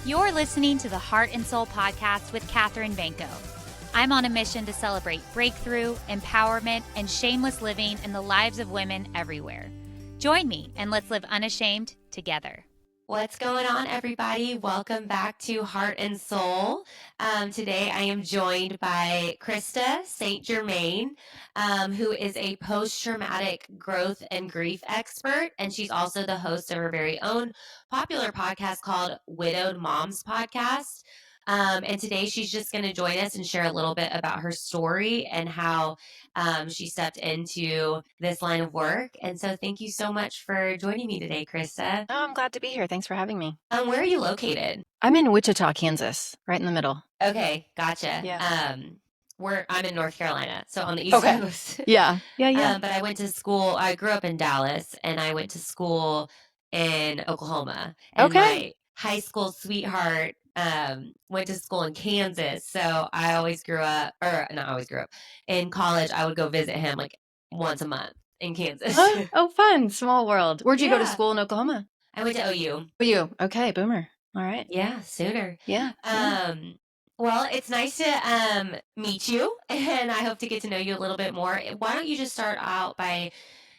You're listening to the Heart and Soul podcast with Kathryn Banco. I'm on a mission to celebrate breakthrough, empowerment, and shameless living in the lives of women everywhere. Join me and let's live unashamed together. What's going on, everybody? Welcome back to Heart and Soul. Today I am joined by Krista St. Germain, who is a post-traumatic growth and grief expert, and she's also the host of her very own popular podcast called Widowed Moms Podcast. And today she's just going to join us and share a little bit about her story and how she stepped into this line of work. And so thank you so much for joining me today, Krista. Oh, I'm glad to be here. Thanks for having me. Where are you located? I'm in Wichita, Kansas, right in the middle. Okay, gotcha. Yeah. I'm in North Carolina, so on the East Coast. Yeah. But I went to school. I grew up in Dallas, and I went to school in Oklahoma. And my high school sweetheart went to school in Kansas. So I always grew up, or not always grew up, in college. I would go visit him like once a month in Kansas. Oh, fun. Small world. Where'd you go to school in Oklahoma? I went to OU. OU. Okay, boomer. All right. Yeah, Sooner. Yeah. Well, it's nice to meet you, and I hope to get to know you a little bit more. Why don't you just start out by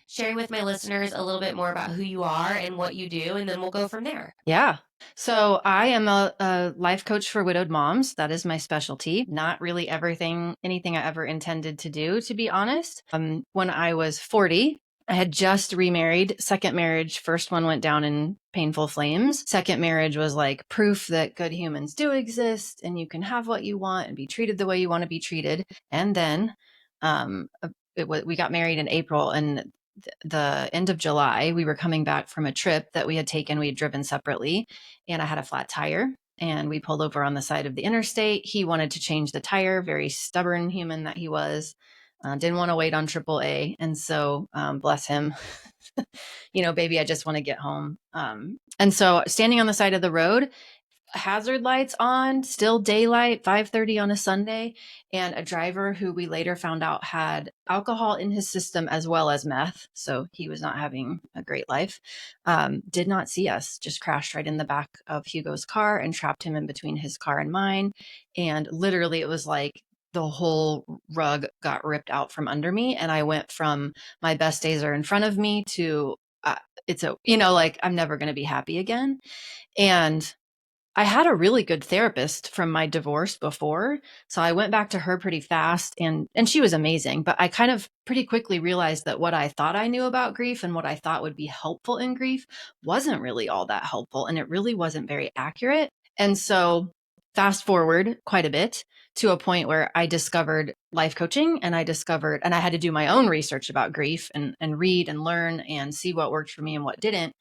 sharing with my listeners a little bit more about who you are and what you do, and then we'll go from there. Yeah. So I am a life coach for widowed moms. That is my specialty. Not really anything I ever intended to do, to be honest. When I was 40, I had just remarried. Second marriage, first one went down in painful flames. Second marriage was like proof that good humans do exist and you can have what you want and be treated the way you want to be treated. And then we got married in April, and the end of July, we were coming back from a trip that we had taken. We had driven separately, and I had a flat tire, and we pulled over on the side of the interstate. He wanted to change the tire, very stubborn human that he was. Didn't want to wait on AAA. And so, bless him, baby, I just want to get home. And so standing on the side of the road, hazard lights on, still daylight, 5:30 on a Sunday, and a driver who we later found out had alcohol in his system as well as meth. So he was not having a great life. Did not see us, just crashed right in the back of Hugo's car and trapped him in between his car and mine. And literally it was like the whole rug got ripped out from under me. And I went from my best days are in front of me to I'm never going to be happy again. And I had a really good therapist from my divorce before. So I went back to her pretty fast, and she was amazing. But I kind of pretty quickly realized that what I thought I knew about grief and what I thought would be helpful in grief wasn't really all that helpful. And it really wasn't very accurate. And so fast forward quite a bit to a point where I discovered life coaching, and I had to do my own research about grief and read and learn and see what worked for me and what didn't.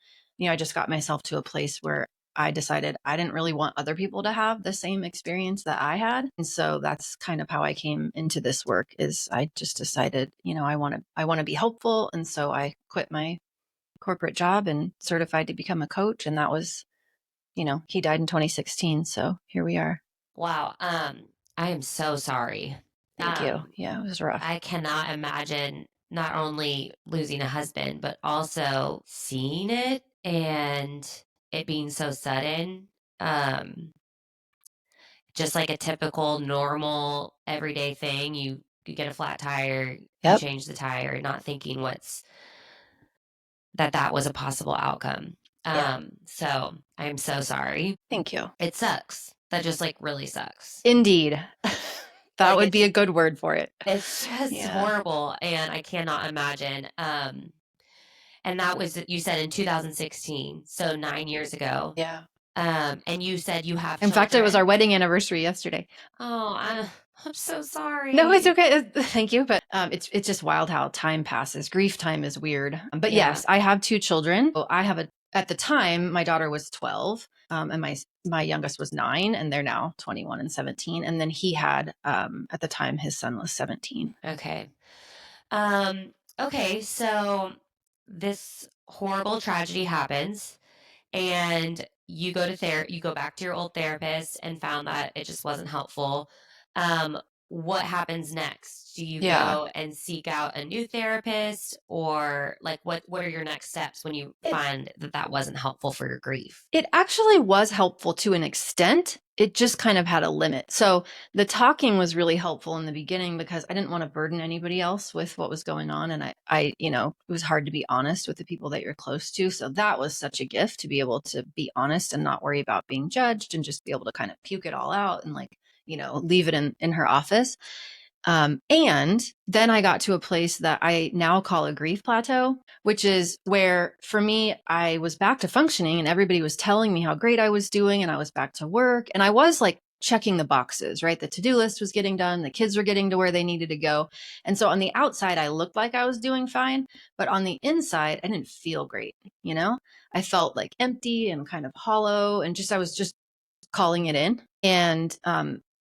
I just got myself to a place where I decided I didn't really want other people to have the same experience that I had. And so that's kind of how I came into this work. Is I just decided, I want to be helpful. And so I quit my corporate job and certified to become a coach. And that was, he died in 2016. So here we are. Wow. I am so sorry. Thank you. Yeah, it was rough. I cannot imagine not only losing a husband, but also seeing it and it being so sudden. Just like a typical, normal, everyday thing. You get a flat tire, you change the tire, not thinking that was a possible outcome. So I'm so sorry. Thank you. It sucks. That just really sucks. Indeed. That would be a good word for it. It's just horrible. And I cannot imagine. And that was, you said in 2016. So 9 years ago. Yeah. And you said you have In fact, it was our wedding anniversary yesterday. Oh, I'm so sorry. No, it's okay. Thank you. But it's just wild how time passes. Grief time is weird. But yes, I have 2 children. At the time, my daughter was 12, and my youngest was 9, and they're now 21 and 17. And then he had, at the time, his son was 17. Okay. Okay. So this horrible tragedy happens, and you go back to your old therapist and found that it just wasn't helpful. what happens next? Do you Yeah. go and seek out a new therapist, or like what are your next steps when you find that wasn't helpful for your grief? It actually was helpful to an extent. It just kind of had a limit. So the talking was really helpful in the beginning because I didn't want to burden anybody else with what was going on. And it was hard to be honest with the people that you're close to. So that was such a gift to be able to be honest and not worry about being judged and just be able to kind of puke it all out and leave it in her office. And then I got to a place that I now call a grief plateau, which is where for me, I was back to functioning and everybody was telling me how great I was doing and I was back to work and I was like checking the boxes, right? The to-do list was getting done. The kids were getting to where they needed to go. And so on the outside, I looked like I was doing fine, but on the inside, I didn't feel great. I felt like empty and kind of hollow and I was just calling it in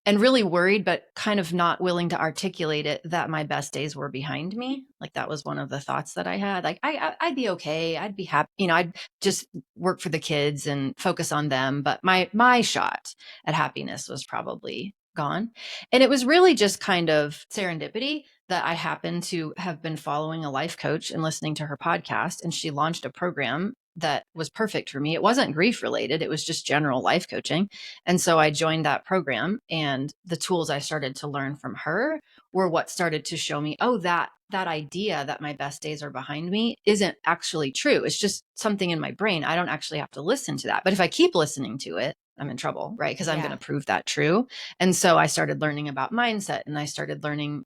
and really worried, but kind of not willing to articulate it that my best days were behind me. Like that was one of the thoughts that I had. Like I'd be okay. I'd be happy. I'd just work for the kids and focus on them. But my shot at happiness was probably gone. And it was really just kind of serendipity that I happened to have been following a life coach and listening to her podcast. And she launched a program that was perfect for me. It wasn't grief related. It was just general life coaching. And so I joined that program and the tools I started to learn from her were what started to show me, oh, that idea that my best days are behind me isn't actually true. It's just something in my brain. I don't actually have to listen to that. But if I keep listening to it, I'm in trouble, right? Because I'm going to prove that true. And so I started learning about mindset and I started learning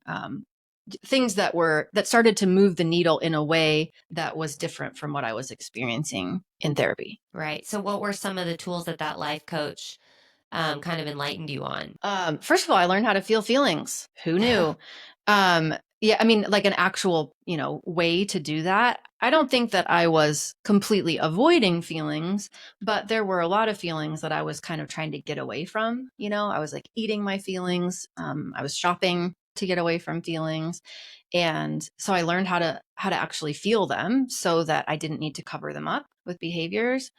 things that started to move the needle in a way that was different from what I was experiencing in therapy. Right. So what were some of the tools that life coach kind of enlightened you on? First of all, I learned how to feel feelings. Who knew? Yeah, I mean, like an actual, way to do that. I don't think that I was completely avoiding feelings, but there were a lot of feelings that I was kind of trying to get away from. I was like eating my feelings. I was shopping to get away from feelings. And so I learned how to actually feel them so that I didn't need to cover them up with behaviors.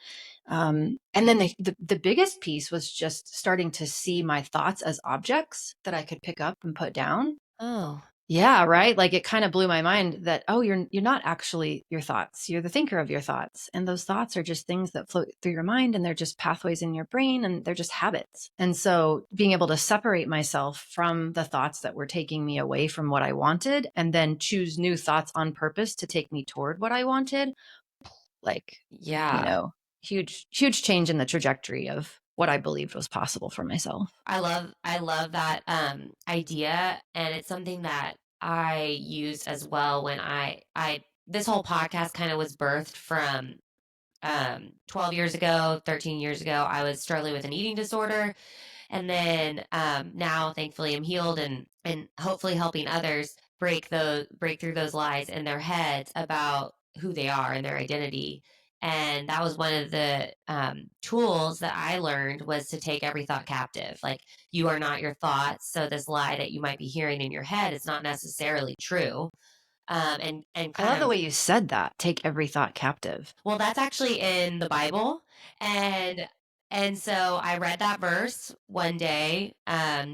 And then the biggest piece was just starting to see my thoughts as objects that I could pick up and put down. Oh, yeah, right. Like it kind of blew my mind that, oh, you're not actually your thoughts. You're the thinker of your thoughts. And those thoughts are just things that float through your mind and they're just pathways in your brain and they're just habits. And so being able to separate myself from the thoughts that were taking me away from what I wanted and then choose new thoughts on purpose to take me toward what I wanted. Huge change in the trajectory of what I believed was possible for myself. I love that idea, and it's something that I used as well when I this whole podcast kind of was birthed from 12 years ago, 13 years ago. I was struggling with an eating disorder, and then now thankfully I'm healed and hopefully helping others break through those lies in their heads about who they are and their identity. And that was one of the tools that I learned, was to take every thought captive. Like, you are not your thoughts. So this lie that you might be hearing in your head is not necessarily true. And I love the way you said that. Take every thought captive. Well, that's actually in the Bible. And so I read that verse one day,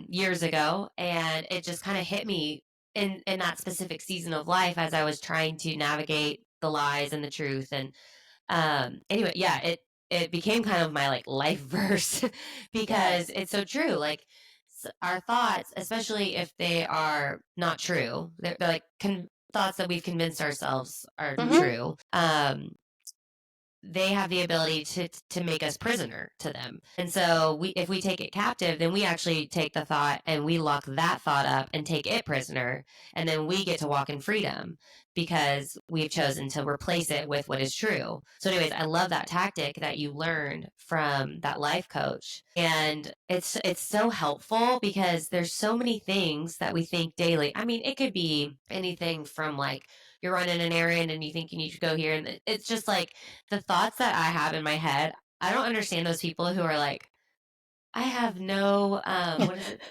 years ago, and it just kind of hit me in that specific season of life as I was trying to navigate the lies and the truth. And anyway, yeah, it became kind of my like life verse because it's so true. Like, our thoughts, especially if they are not true, they're like thoughts that we've convinced ourselves are true. They have the ability to make us prisoner to them. And so if we take it captive, then we actually take the thought and we lock that thought up and take it prisoner. And then we get to walk in freedom because we've chosen to replace it with what is true. So anyways, I love that tactic that you learned from that life coach. And it's so helpful because there's so many things that we think daily. I mean, it could be anything from like, you're running an errand and you think you need to go here. And it's just like the thoughts that I have in my head. I don't understand those people who are like, I have no, what is it?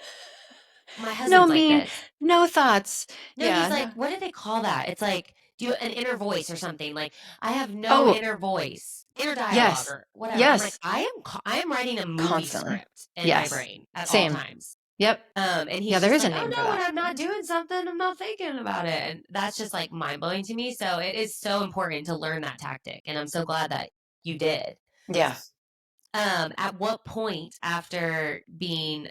My husband's like this. No thoughts. No, he's like, what do they call that? It's like, do you an inner voice or something? Like, I have no inner voice, inner dialogue or whatever. Yes. I'm like, I am writing a movie script in my brain at all times. Yep. And he's Yeah, there just is a like, oh name for no, when that. I'm not doing something, I'm not thinking about it. And that's just like mind blowing to me. So it is so important to learn that tactic. And I'm so glad that you did. Yeah. At what point after being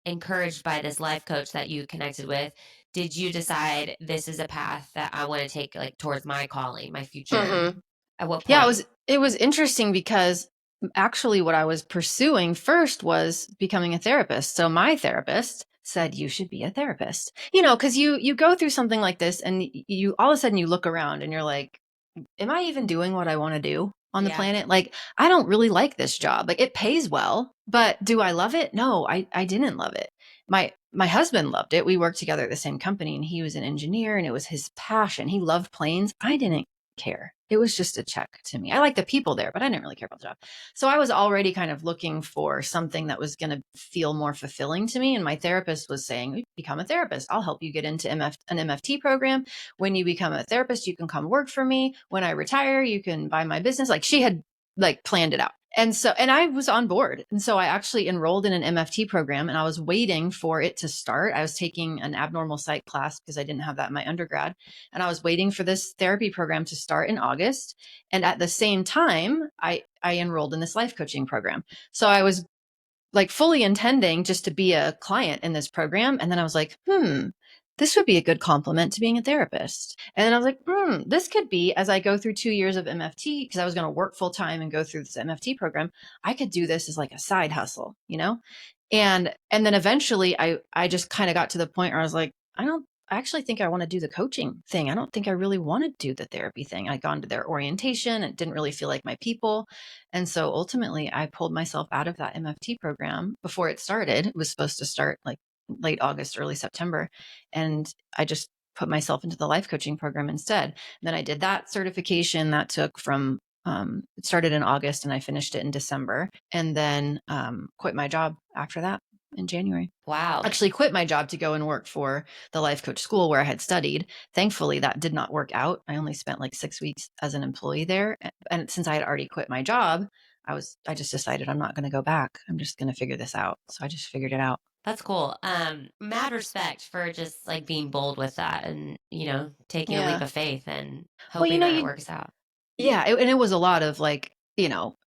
encouraged by this life coach that you connected with, did you decide this is a path that I want to take like towards my calling, my future? Mhm. At what point? Yeah, it was interesting because actually what I was pursuing first was becoming a therapist. So my therapist said you should be a therapist. Because you go through something like this and you all of a sudden you look around and you're like, am I even doing what I want to do on the planet? Like, I don't really like this job. Like, it pays well, but do I love it? No, I didn't love it. My husband loved it. We worked together at the same company and he was an engineer and it was his passion. He loved planes. I didn't care. It was just a check to me. I liked the people there, but I didn't really care about the job. So I was already kind of looking for something that was going to feel more fulfilling to me. And my therapist was saying, become a therapist. I'll help you get into an MFT program. When you become a therapist, you can come work for me. When I retire, you can buy my business. Like she had like planned it out. And I was on board. And so I actually enrolled in an MFT program and I was waiting for it to start. I was taking an abnormal psych class because I didn't have that in my undergrad. And I was waiting for this therapy program to start in August. And at the same time, I enrolled in this life coaching program. So I was like fully intending just to be a client in this program. And then I was like, this would be a good complement to being a therapist. And then I was like, this could be, as I go through 2 years of MFT, because I was going to work full time and go through this MFT program, I could do this as like a side hustle, And then eventually I just kind of got to the point where I was like, I actually think I want to do the coaching thing. I don't think I really want to do the therapy thing. I'd gone to their orientation. It didn't really feel like my people. And so ultimately I pulled myself out of that MFT program before it started. It was supposed to start like late August, early September. And I just put myself into the life coaching program instead. And then I did that certification that took from, it started in August and I finished it in December, and then quit my job after that in January. Wow. Actually quit my job to go and work for the life coach school where I had studied. Thankfully, that did not work out. I only spent like 6 weeks as an employee there. And since I had already quit my job, I just decided I'm not going to go back. I'm just going to figure this out. So I just figured it out. That's cool. Mad respect for just like being bold with that and, taking a leap of faith and hoping that it works out. Yeah. And it was a lot of like,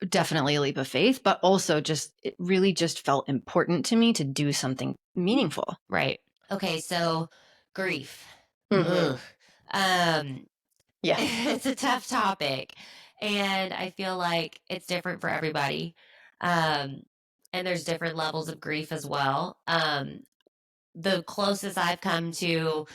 definitely a leap of faith, but also it really just felt important to me to do something meaningful. Right. Okay. So grief. Mm-hmm. Yeah. It's a tough topic and I feel like it's different for everybody. And there's different levels of grief as well. The closest I've come to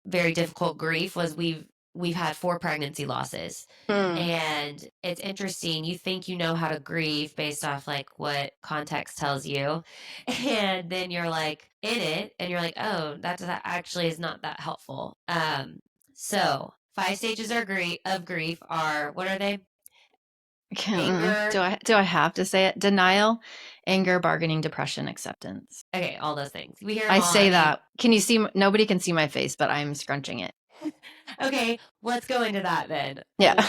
very difficult grief was we've had 4 pregnancy losses. And it's interesting. You think you know how to grieve based off like what context tells you. And then you're like in it and you're like, oh, that actually is not that helpful. So 5 stages of grief are, what are they? Anger. Do I have to say it? Denial, anger, bargaining, depression, acceptance. Okay, all those things. We hear. I say that. Can you see? Nobody can see my face, but I'm scrunching it. Okay, let's go into that then. Yeah.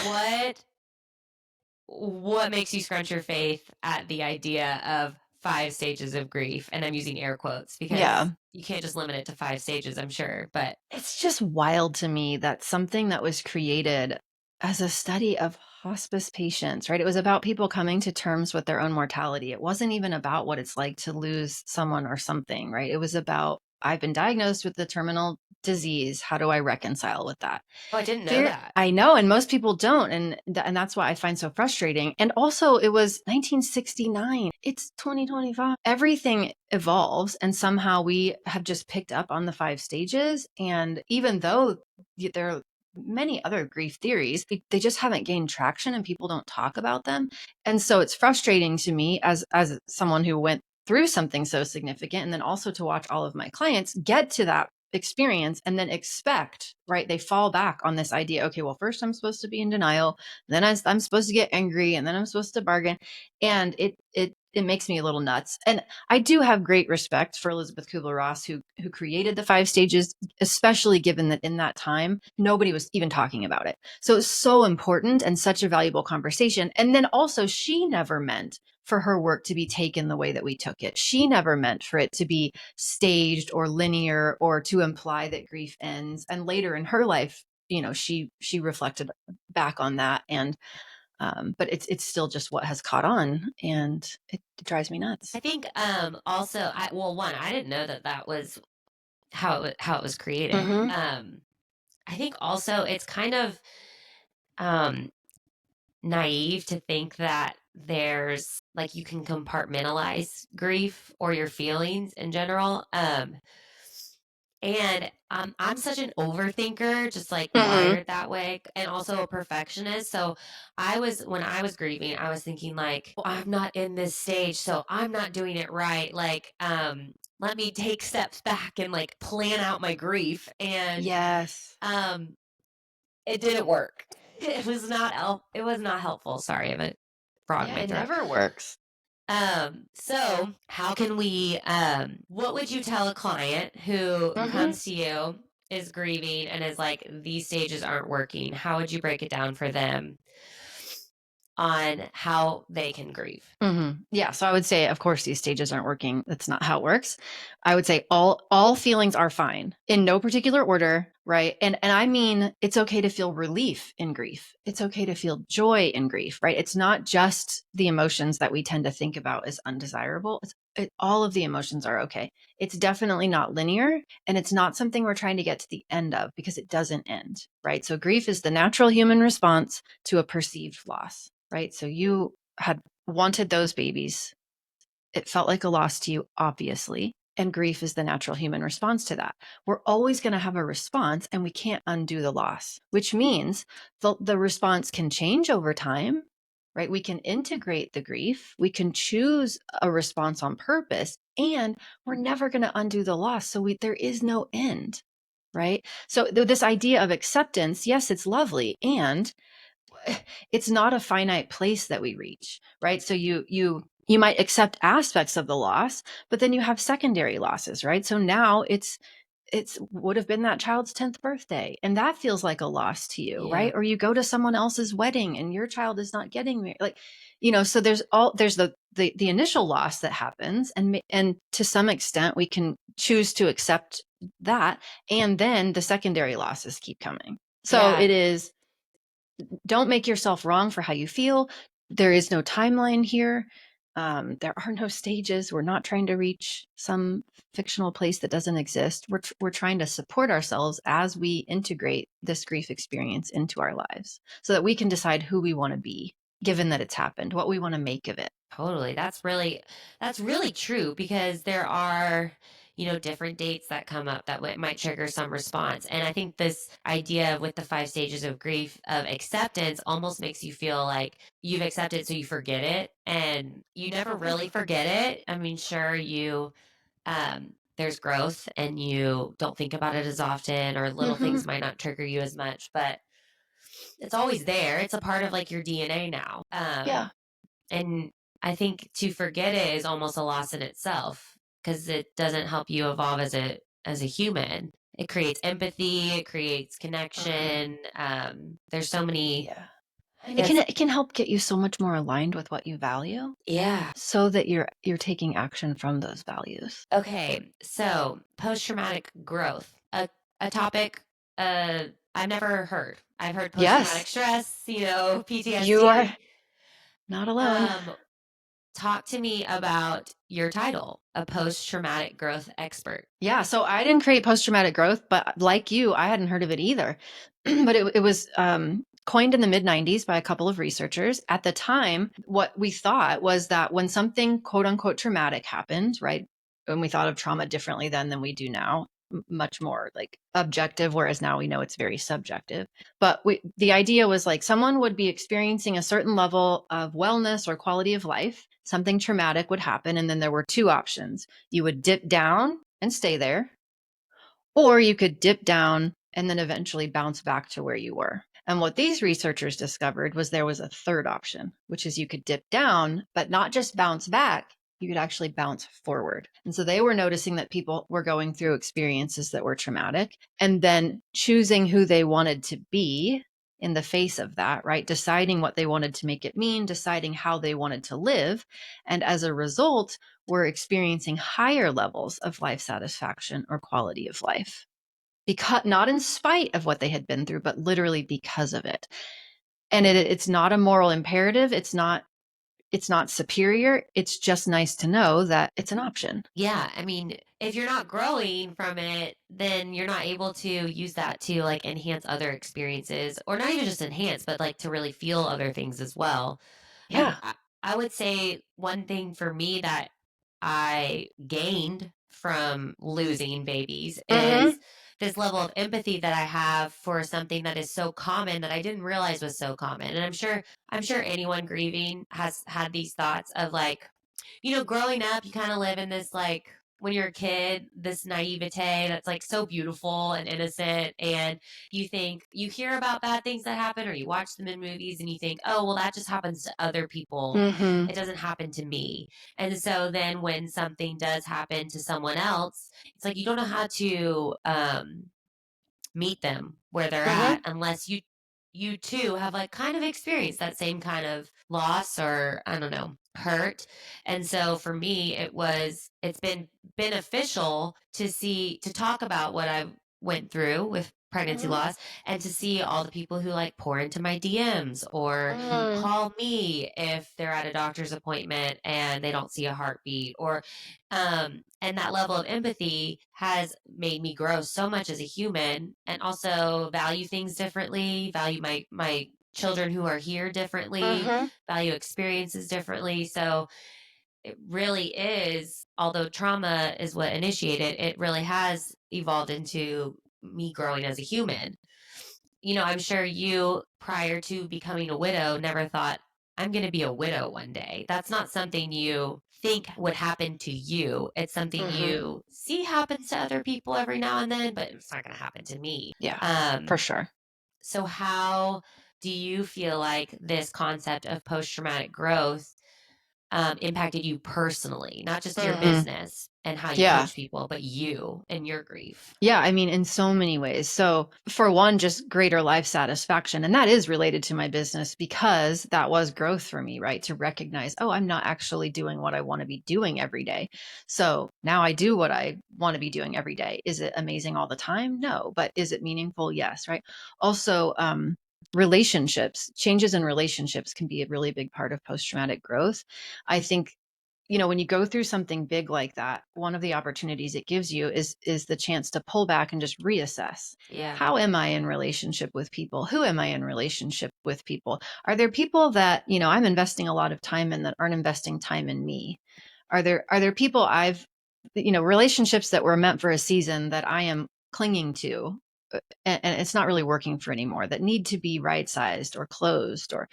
What makes you scrunch your face at the idea of 5 stages of grief? And I'm using air quotes because you can't just limit it to 5 stages, I'm sure. But it's just wild to me that something that was created as a study of hospice patients, right? It was about people coming to terms with their own mortality. It wasn't even about what it's like to lose someone or something, right? It was about, I've been diagnosed with the terminal disease. How do I reconcile with that? Oh, I didn't know that. I know. And most people don't. And that's why I find so frustrating. And also it was 1969. It's 2025. Everything evolves. And somehow we have just picked up on the 5 stages. And even though there are many other grief theories, they just haven't gained traction and people don't talk about them. And so it's frustrating to me as someone who went through something so significant, and then also to watch all of my clients get to that experience and then expect, right? They fall back on this idea. Okay, well, first I'm supposed to be in denial, then I'm supposed to get angry, and then I'm supposed to bargain. And it makes me a little nuts. And I do have great respect for Elizabeth Kubler-Ross, who created the 5 stages, especially given that in that time, nobody was even talking about it. So it's so important and such a valuable conversation. And then also she never meant for her work to be taken the way that we took it. She never meant for it to be staged or linear or to imply that grief ends. And later in her life, she reflected back on that, and but it's still just what has caught on, and it drives me nuts. I think also, I didn't know that was how it was created. Mm-hmm. I think also it's kind of naive to think that there's like you can compartmentalize grief or your feelings in general. And I'm such an overthinker, just like wired that way, and also a perfectionist. So when I was grieving, I was thinking like, well, I'm not in this stage, so I'm not doing it right. Like, let me take steps back and like plan out my grief. And Yes. it didn't work. It was not helpful. Sorry, I have a frog in my It throat. never works. So how can we, what would you tell a client who comes to you, is grieving, and is like, these stages aren't working? How would you break it down for them on how they can grieve? Yeah. So I would say, of course, these stages aren't working. That's not how it works. I would say all feelings are fine in no particular order, right? And I mean, it's okay to feel relief in grief. It's okay to feel joy in grief, right? It's not just the emotions that we tend to think about as undesirable. All of the emotions are okay. It's definitely not linear, and it's not something we're trying to get to the end of, because it doesn't end, right? So grief is the natural human response to a perceived loss, right? So you had wanted those babies. It felt like a loss to you, obviously. And grief is the natural human response to that. We're always going to have a response, and we can't undo the loss, which means the response can change over time, right? We can integrate the grief. We can choose a response on purpose, and we're never going to undo the loss. So there is no end, right? So this idea of acceptance, yes, it's lovely. And it's not a finite place that we reach, right? So you might accept aspects of the loss, but then you have secondary losses, right? So now it's would have been that child's 10th birthday, and that feels like a loss to you, right? Or you go to someone else's wedding and your child is not getting married, like, so there's the initial loss that happens, and to some extent we can choose to accept that, and then the secondary losses keep coming. So it is, don't make yourself wrong for how you feel. There is no timeline here. There are no stages. We're not trying to reach some fictional place that doesn't exist. We're trying to support ourselves as we integrate this grief experience into our lives, so that we can decide who we want to be, given that it's happened, what we want to make of it. Totally. That's really true, because there are, different dates that come up that might trigger some response. And I think this idea with the 5 stages of grief of acceptance almost makes you feel like you've accepted, so you forget it, and you never really forget it. I mean, sure, there's growth and you don't think about it as often, or little things might not trigger you as much, but it's always there. It's a part of like your DNA now. And I think to forget it is almost a loss in itself, because it doesn't help you evolve as a human. It creates empathy, it creates connection. There's so many. Yeah. It can help get you so much more aligned with what you value. Yeah. So that you're taking action from those values. Okay. So post-traumatic growth, a topic I've never heard. I've heard post-traumatic stress, PTSD. You are not alone. Talk to me about your title, a post-traumatic growth expert. Yeah, so I didn't create post-traumatic growth, but like you, I hadn't heard of it either. But it was coined in the mid-90s by a couple of researchers. At the time, what we thought was that when something quote unquote traumatic happened, right? And we thought of trauma differently then than we do now, much more like objective, whereas now we know it's very subjective. But the idea was like someone would be experiencing a certain level of wellness or quality of life, something traumatic would happen, and then there were 2 options. You would dip down and stay there, or you could dip down and then eventually bounce back to where you were. And what these researchers discovered was there was a third option, which is you could dip down, but not just bounce back, you could actually bounce forward. And so they were noticing that people were going through experiences that were traumatic and then choosing who they wanted to be in the face of that, right? Deciding what they wanted to make it mean, deciding how they wanted to live. And as a result, were experiencing higher levels of life satisfaction or quality of life. Because not in spite of what they had been through, but literally because of it. And it's not a moral imperative. It's not superior. It's just nice to know that it's an option. Yeah, I mean, if you're not growing from it, then you're not able to use that to like enhance other experiences, or not even just enhance, but like to really feel other things as well. Yeah. I would say one thing for me that I gained from losing babies is this level of empathy that I have for something that is so common that I didn't realize was so common. And I'm sure anyone grieving has had these thoughts of like, growing up, you kind of live in this like when you're a kid, this naivete that's like so beautiful and innocent. And you hear about bad things that happen, or you watch them in movies and you think, oh, well, that just happens to other people. Mm-hmm. It doesn't happen to me. And so then when something does happen to someone else, it's like you don't know how to meet them where they're at unless you too have like kind of experienced that same kind of loss, or I don't know, hurt. And so for me it's been beneficial to talk about what I went through with pregnancy loss, and to see all the people who like pour into my DMs or call me if they're at a doctor's appointment and they don't see a heartbeat, or and that level of empathy has made me grow so much as a human, and also value things differently, value my children who are here differently, value experiences differently. So it really is, although trauma is what initiated, it really has evolved into me growing as a human. I'm sure you, prior to becoming a widow, never thought, I'm going to be a widow one day. That's not something you think would happen to you. It's something you see happens to other people every now and then, but it's not going to happen to me. Yeah, for sure. So, how do you feel like this concept of post traumatic growth impacted you personally, not just your business and how you coach people, but you and your grief? Yeah, I mean, in so many ways. So, for one, just greater life satisfaction. And that is related to my business because that was growth for me, right? To recognize, oh, I'm not actually doing what I want to be doing every day. So now I do what I want to be doing every day. Is it amazing all the time? No. But is it meaningful? Yes, right? Also, relationships, changes in relationships can be a really big part of post traumatic growth. I think when you go through something big like that, one of the opportunities it gives you is the chance to pull back and just reassess. Yeah. How am I in relationship with people? Who am I in relationship with people? Are there people that, I'm investing a lot of time in that aren't investing time in me? Are there people relationships that were meant for a season that I am clinging to, and it's not really working for anymore, that need to be right sized or closed, or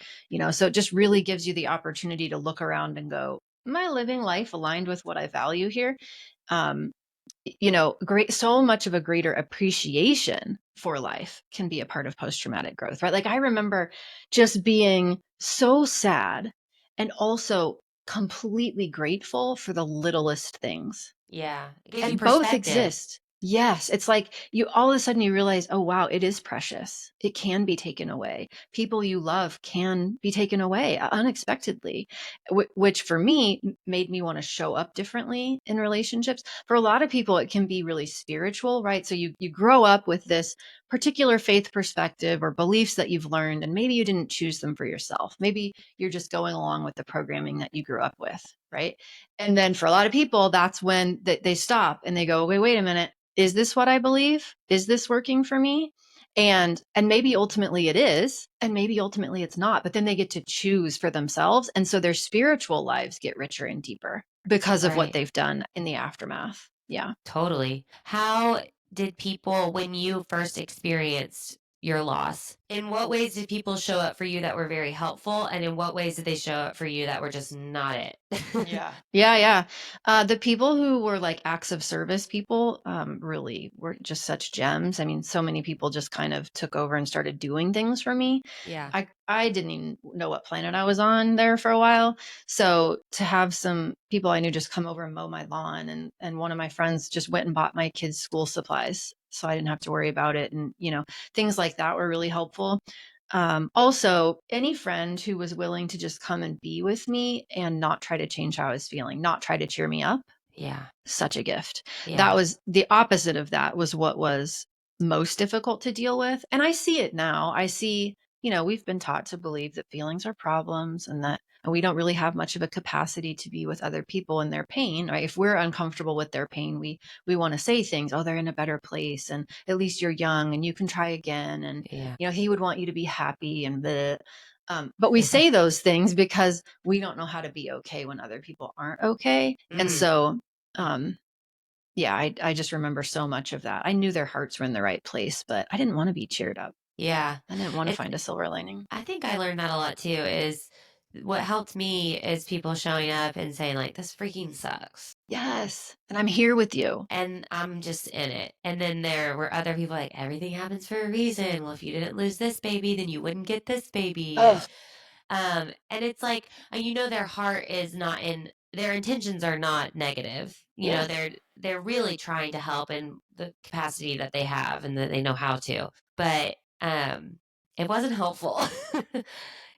so it just really gives you the opportunity to look around and go, am I living life aligned with what I value here? um Great, so much of a greater appreciation for life can be a part of post-traumatic growth, right? Like, I remember just being so sad and also completely grateful for the littlest things. Yeah. It gives you And both perspective. exist. Yes. It's like you all of a sudden you realize, oh, wow, it is precious. It can be taken away. People you love can be taken away unexpectedly, which for me made me want to show up differently in relationships. For a lot of people, it can be really spiritual, right? So you grow up with this particular faith perspective or beliefs that you've learned, and maybe you didn't choose them for yourself. Maybe you're just going along with the programming that you grew up with, right? And then for a lot of people, that's when they stop and they go, wait a minute. Is this what I believe? Is this working for me? And maybe ultimately it is, and maybe ultimately it's not, but then they get to choose for themselves. And so their spiritual lives get richer and deeper because of what they've done in the aftermath. Yeah. Totally. How did people, when you first experienced your loss, in what ways did people show up for you that were very helpful? And in what ways did they show up for you that were just not it? Yeah. The people who were like acts of service people really were just such gems. I mean, so many people just kind of took over and started doing things for me. Yeah. I didn't even know what planet I was on there for a while. So to have some people I knew just come over and mow my lawn, and one of my friends just went and bought my kids' school supplies so I didn't have to worry about it. And, things like that were really helpful. Also, any friend who was willing to just come and be with me and not try to change how I was feeling, not try to cheer me up. Yeah. Such a gift. Yeah. That was the opposite of that was what was most difficult to deal with. And I see it now. I see, we've been taught to believe that feelings are problems and that we don't really have much of a capacity to be with other people in their pain, right? If we're uncomfortable with their pain, we want to say things, oh, they're in a better place and at least you're young and you can try again. And, he would want you to be happy and but we say those things because we don't know how to be okay when other people aren't okay. And so, I just remember so much of that. I knew their hearts were in the right place, but I didn't want to be cheered up. Yeah. I didn't want to find a silver lining. I think I learned that a lot too, is what helped me is people showing up and saying like, this freaking sucks. Yes. And I'm here with you. And I'm just in it. And then there were other people like, everything happens for a reason. Well, if you didn't lose this baby, then you wouldn't get this baby. And it's like, their heart is not their intentions are not negative. They're really trying to help in the capacity that they have and that they know how to. But it wasn't helpful.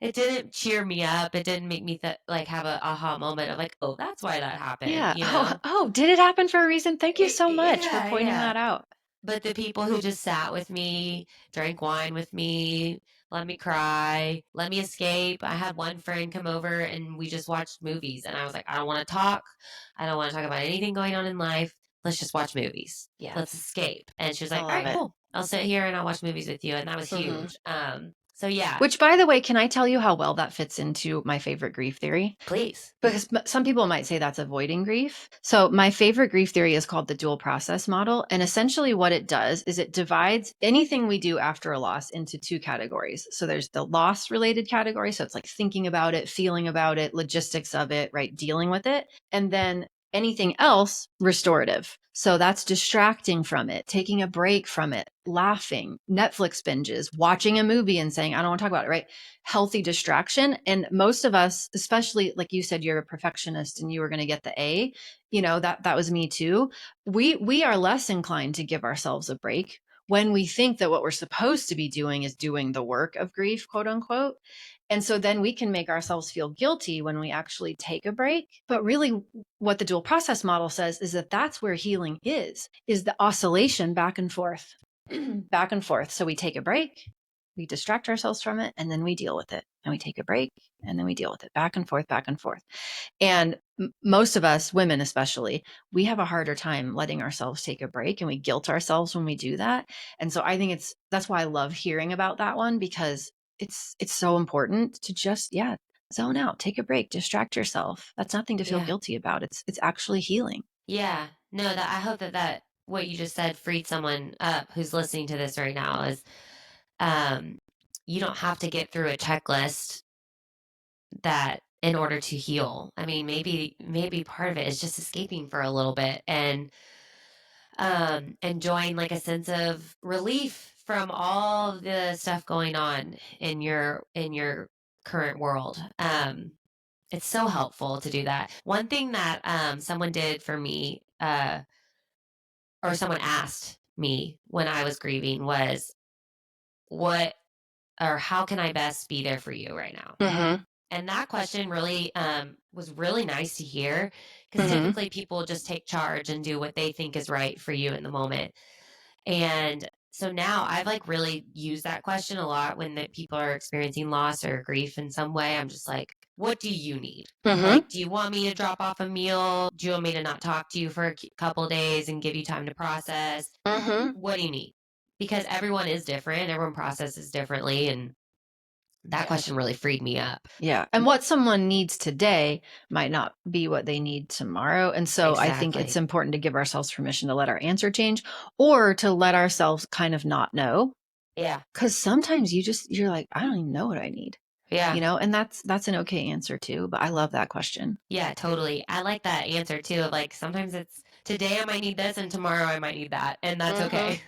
It didn't cheer me up. It didn't make me have a aha moment of like, oh, that's why that happened. Yeah. Oh, did it happen for a reason? Thank you so much for pointing that out. But the people who just sat with me, drank wine with me, let me cry, let me escape. I had one friend come over and we just watched movies. And I was like, I don't want to talk. I don't want to talk about anything going on in life. Let's just watch movies. Yeah. Let's escape. And she was like, all right, cool. I'll sit here and I'll watch movies with you. And that was huge. So yeah. Which, by the way, can I tell you how well that fits into my favorite grief theory? Please. Because some people might say that's avoiding grief. So my favorite grief theory is called the dual process model. And essentially what it does is it divides anything we do after a loss into two categories. So there's the loss related category. So it's like thinking about it, feeling about it, logistics of it, right? Dealing with it. And then anything else, restorative. So that's distracting from it, taking a break from it, laughing, Netflix binges, watching a movie and saying, I don't want to talk about it, right? Healthy distraction. And most of us, especially like you said, you're a perfectionist and you were going to get the A, that was me too. We are less inclined to give ourselves a break when we think that what we're supposed to be doing is doing the work of grief, quote unquote. And so then we can make ourselves feel guilty when we actually take a break. But really what the dual process model says is that that's where healing is the oscillation back and forth, back and forth. So we take a break, we distract ourselves from it, and then we deal with it. And we take a break and then we deal with it back and forth, back and forth. And most of us, women especially, we have a harder time letting ourselves take a break and we guilt ourselves when we do that. And so I think that's why I love hearing about that one, because it's so important to just, zone out, take a break, distract yourself. That's nothing to feel guilty about. It's actually healing. Yeah. No, I hope that what you just said freed someone up who's listening to this right now is, you don't have to get through a checklist that in order to heal. I mean, maybe part of it is just escaping for a little bit and enjoying like a sense of relief from all the stuff going on in your current world. It's so helpful to do that. One thing that someone did for me, or someone asked me when I was grieving was, what or how can I best be there for you right now? Mm-hmm. And that question really was really nice to hear, because typically people just take charge and do what they think is right for you in the moment. And so now I've like really used that question a lot when people are experiencing loss or grief in some way. I'm just like, what do you need? Like, do you want me to drop off a meal? Do you want me to not talk to you for a couple of days and give you time to process? What do you need? Because everyone is different. Everyone processes differently. And that question really freed me up. Yeah. And what someone needs today might not be what they need tomorrow. And so I think it's important to give ourselves permission to let our answer change, or to let ourselves kind of not know. Yeah. Because sometimes you're like, I don't even know what I need. Yeah. And that's an okay answer too. But I love that question. Yeah, totally. I like that answer too. Of like, sometimes it's today I might need this and tomorrow I might need that. And that's okay.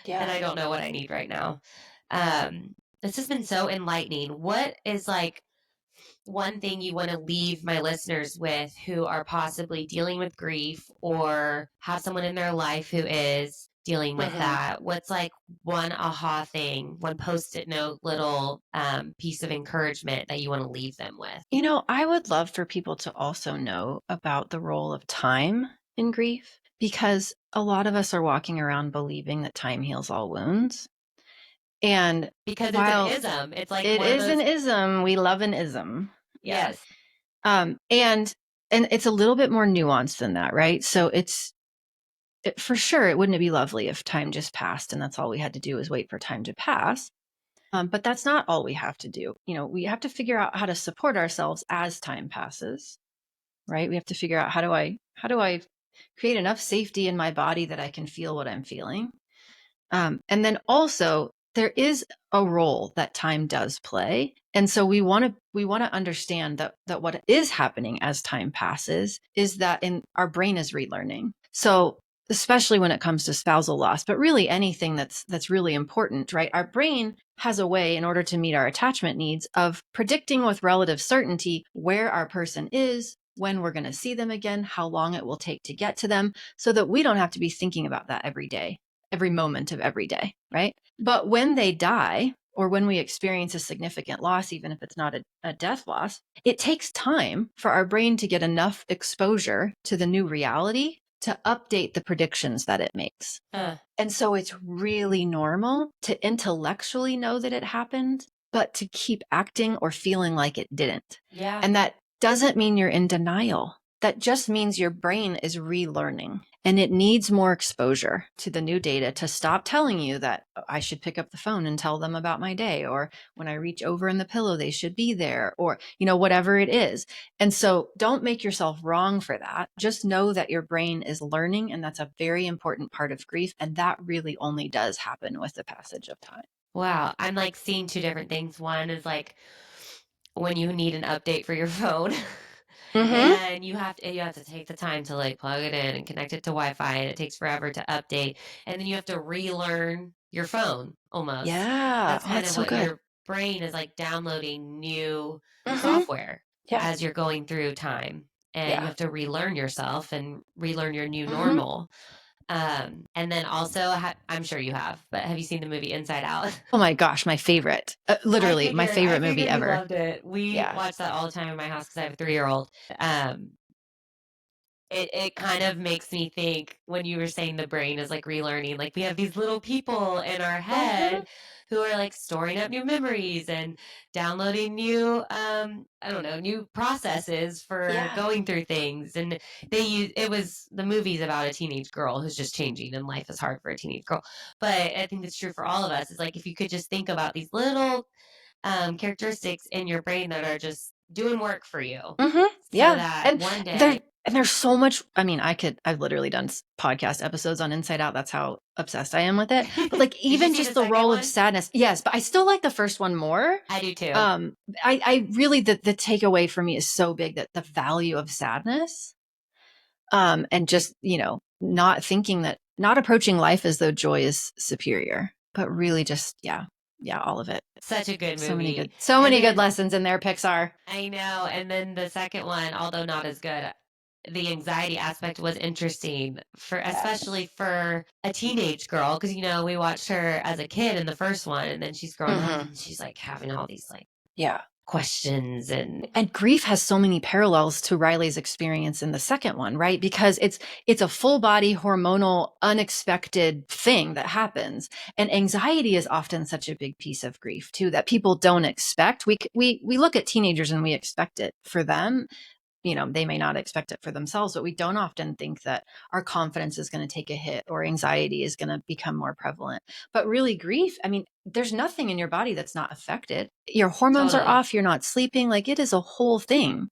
Yeah. And I don't know what I need right now. This has been so enlightening. What is like one thing you want to leave my listeners with who are possibly dealing with grief or have someone in their life who is dealing with that, what's like one aha thing, one post-it note, little piece of encouragement that you want to leave them with? I would love for people to also know about the role of time in grief, because a lot of us are walking around believing that time heals all wounds. And Because while it's an ism. It's like it one of is an those. ism, we love an ism. Yeah. Yes. And it's a little bit more nuanced than that, right? So for sure, it wouldn't it be lovely if time just passed and that's all we had to do is wait for time to pass. But that's not all we have to do. We have to figure out how to support ourselves as time passes, right? We have to figure out how do I create enough safety in my body that I can feel what I'm feeling. And then also there is a role that time does play. And so we want to understand that what is happening as time passes is that our brain is relearning. So especially when it comes to spousal loss, but really anything that's really important, right? Our brain has a way, in order to meet our attachment needs, of predicting with relative certainty where our person is, when we're going to see them again, how long it will take to get to them, so that we don't have to be thinking about that every day, every moment of every day, right? But when they die, or when we experience a significant loss, even if it's not a death loss, it takes time for our brain to get enough exposure to the new reality to update the predictions that it makes. And so it's really normal to intellectually know that it happened, but to keep acting or feeling like it didn't. Yeah. And that doesn't mean you're in denial. That just means your brain is relearning, and it needs more exposure to the new data to stop telling you that I should pick up the phone and tell them about my day, or when I reach over in the pillow, they should be there, or, whatever it is. And so don't make yourself wrong for that. Just know that your brain is learning, and that's a very important part of grief. And that really only does happen with the passage of time. Wow. I'm like seeing two different things. One is like when you need an update for your phone. And you have to take the time to like plug it in and connect it to Wi-Fi, and it takes forever to update. And then you have to relearn your phone almost. Yeah. That's kind that's of so what good. your brain is like, downloading new software Yeah. as you're going through time. And Yeah. you have to relearn yourself and relearn your new normal. And then also, I'm sure you have, but have you seen the movie Inside Out? Oh my gosh, my favorite. Literally, my favorite movie You ever. loved it. We Yeah. watch that all the time in my house because I have a 3-year-old. It kind of makes me think, when you were saying the brain is like relearning, like we have these little people in our head who are like storing up new memories and downloading new, I don't know, new processes for Yeah. going through things. And the movie's about a teenage girl who's just changing, and life is hard for a teenage girl. But I think it's true for all of us. It's like, if you could just think about these little characteristics in your brain that are just doing work for you. So Yeah. that And one day. there's so much. I mean, I've literally done podcast episodes on Inside Out. That's how obsessed I am with it. But like, even see just the the role second of one? sadness. Yes, but I still like the first one more. I do too. I really, the takeaway for me is so big, that the value of sadness, and just, not approaching life as though joy is superior, but really just, all of it. Such a good movie. So many good lessons in there, Pixar. I know. And then the second one, although not as good, the anxiety aspect was interesting, especially for a teenage girl, because we watched her as a kid in the first one, and then she's growing up and she's like having all these like questions, and grief has so many parallels to Riley's experience in the second one, right? Because it's a full body hormonal unexpected thing that happens, and anxiety is often such a big piece of grief too, that people don't expect. We look at teenagers and we expect it for them. They may not expect it for themselves, but we don't often think that our confidence is going to take a hit, or anxiety is going to become more prevalent. But really, grief, I mean, there's nothing in your body that's not affected. Your hormones are off, you're not sleeping, like it is a whole thing.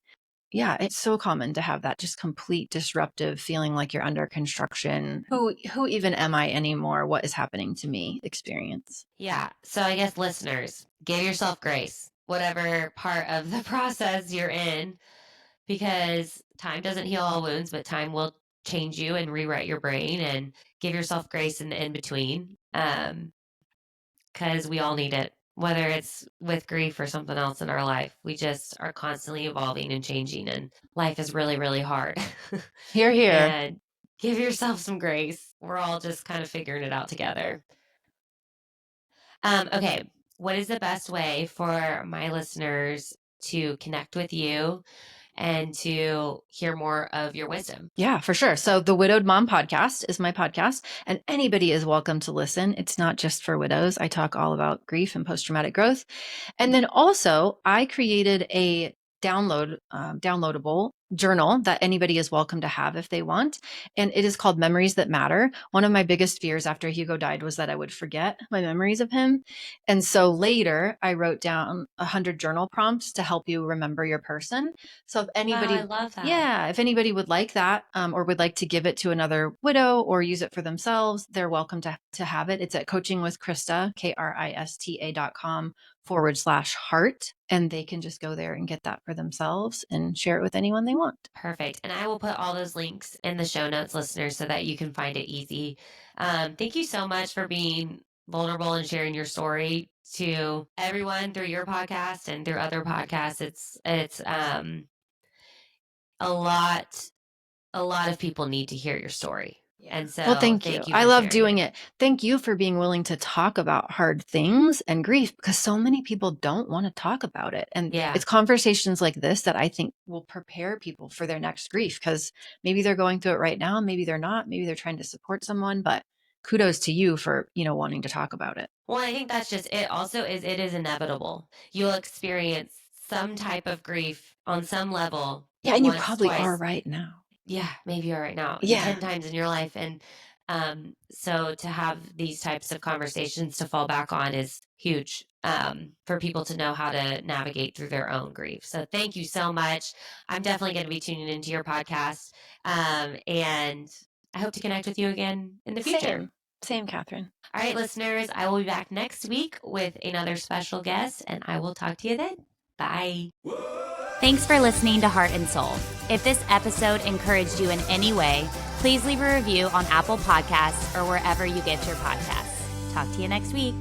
Yeah, it's so common to have that just complete disruptive feeling, like you're under construction. Who even am I anymore? What is happening to me experience? Yeah. So I guess, listeners, give yourself grace, whatever part of the process you're in, because time doesn't heal all wounds, but time will change you and rewrite your brain, and give yourself grace in the in between. Because we all need it, whether it's with grief or something else in our life. We just are constantly evolving and changing, and life is really, really hard. Here. And give yourself some grace we're all just kind of figuring it out together. Okay. What is the best way for my listeners to connect with you and to hear more of your wisdom? Yeah, for sure. So the Widowed Mom podcast is my podcast, and anybody is welcome to listen. It's not just for widows. I talk all about grief and post-traumatic growth. And then also I created a downloadable journal that anybody is welcome to have if they want. And it is called Memories That Matter. One of my biggest fears after Hugo died was that I would forget my memories of him. And so later I wrote down 100 journal prompts to help you remember your person. So if anybody, Wow, I love that. yeah, if anybody would like that, or would like to give it to another widow or use it for themselves, they're welcome to have it. It's at coachingwithkrista, KRISTA.com/heart. And they can just go there and get that for themselves and share it with anyone they want. Perfect. And I will put all those links in the show notes, listeners, so that you can find it easy. Thank you so much for being vulnerable and sharing your story to everyone through your podcast and through other podcasts. It's a lot of people need to hear your story. And so Well, thank you. I for love sharing doing it. Thank you for being willing to talk about hard things and grief, because so many people don't want to talk about it. And Yeah. it's conversations like this that I think will prepare people for their next grief, because maybe they're going through it right now. Maybe they're not. Maybe they're trying to support someone, but kudos to you for, wanting to talk about it. Well, I think that's just it. Also, it is inevitable. You'll experience some type of grief on some level. Yeah. And you once, probably twice. are right now. Yeah, maybe you are right now. Yeah. 10 times in your life. And so to have these types of conversations to fall back on is huge for people to know how to navigate through their own grief. So thank you so much. I'm definitely going to be tuning into your podcast. And I hope to connect with you again in the future. Same, Kathryn. All right, listeners, I will be back next week with another special guest, and I will talk to you then. Bye. Thanks for listening to Heart and Soul. If this episode encouraged you in any way, please leave a review on Apple Podcasts or wherever you get your podcasts. Talk to you next week.